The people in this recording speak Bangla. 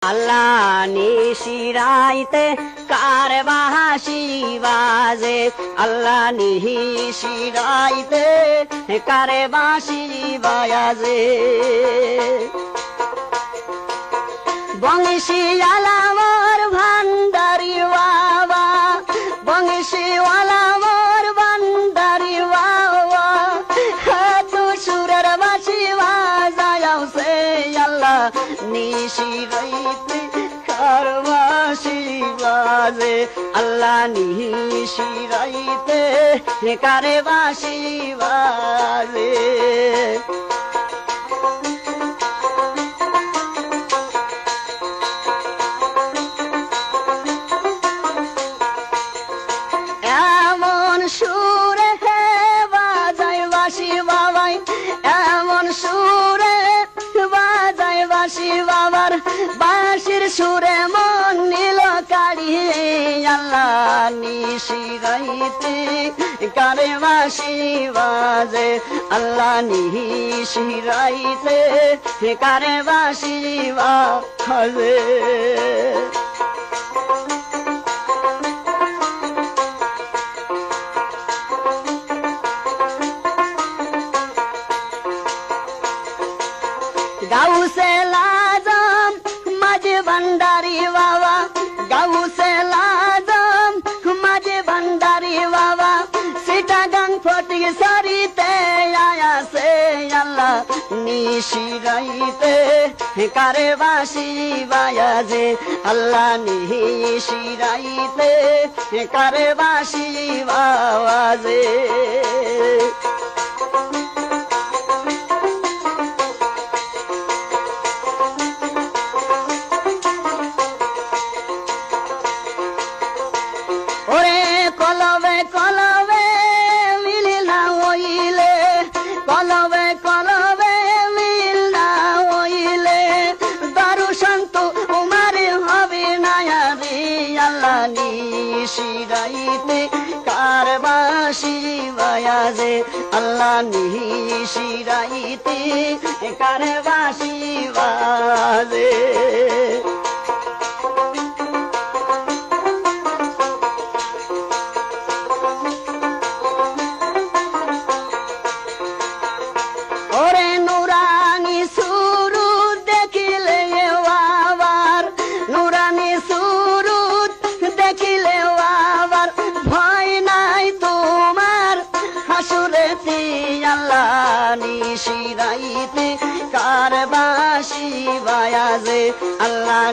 আল্লাহ নিশিরাইতে কার বাঁশি বাজে, আল্লাহ নিশিরাইতে কার বাঁশি বাজে। বংশীওয়ালা মোর ভান্ডারি বাবা, বংশীওয়ালা মোর ভান্ডারি বাবা, তু সুরের বাঁশি বাজাও সে আল্লাহ নিশিরাইতে কার বাঁশি বাজে, আল্লাহ নিশিরাইতে কার বাঁশি বাজে। এমন সুরে বাজায় বাঁশি বাবাই, এমন সুরে বাজায় বাঁশি বাবার, বাঁশির সুরে মন নীল কাড়িয়ে আল্লাহ নিশিরাইতে কারে বাঁশি বাজে, আল্লাহ নিশিরাইতে কারে বাঁশি বাজে। গাউসে লাজম মাঝে ভান্ডারি বাবা, গাউসে লাজম মাঝে ভান্ডারি বাবা, সিটাগাং ফটিক সারিতে আয়াসে আল্লাহ নিশিরাইতে কারে বাঁশি বাজে, আল্লাহ নিশিরাইতে কারে বাঁশি বাজে। ওরে কলবে কলবে মিল না হইলে, কলবে কলবে মিল না হইলে, দর্শন তো উমার হবে না রে আল্লাহ নিশিরাইতে কার বাঁশি বাজে, আল্লাহ নিশিরাইতে কার বাঁশি বাজে। ওরে নুরানি সুরুত দেখিলে আবার, নুরানি সুরুত দেখিলে আবার, ভয় নাই তোমার হাসুরেতে আল্লাহ নিশিরাইতে কার বাঁশি বাজে, আল্লাহ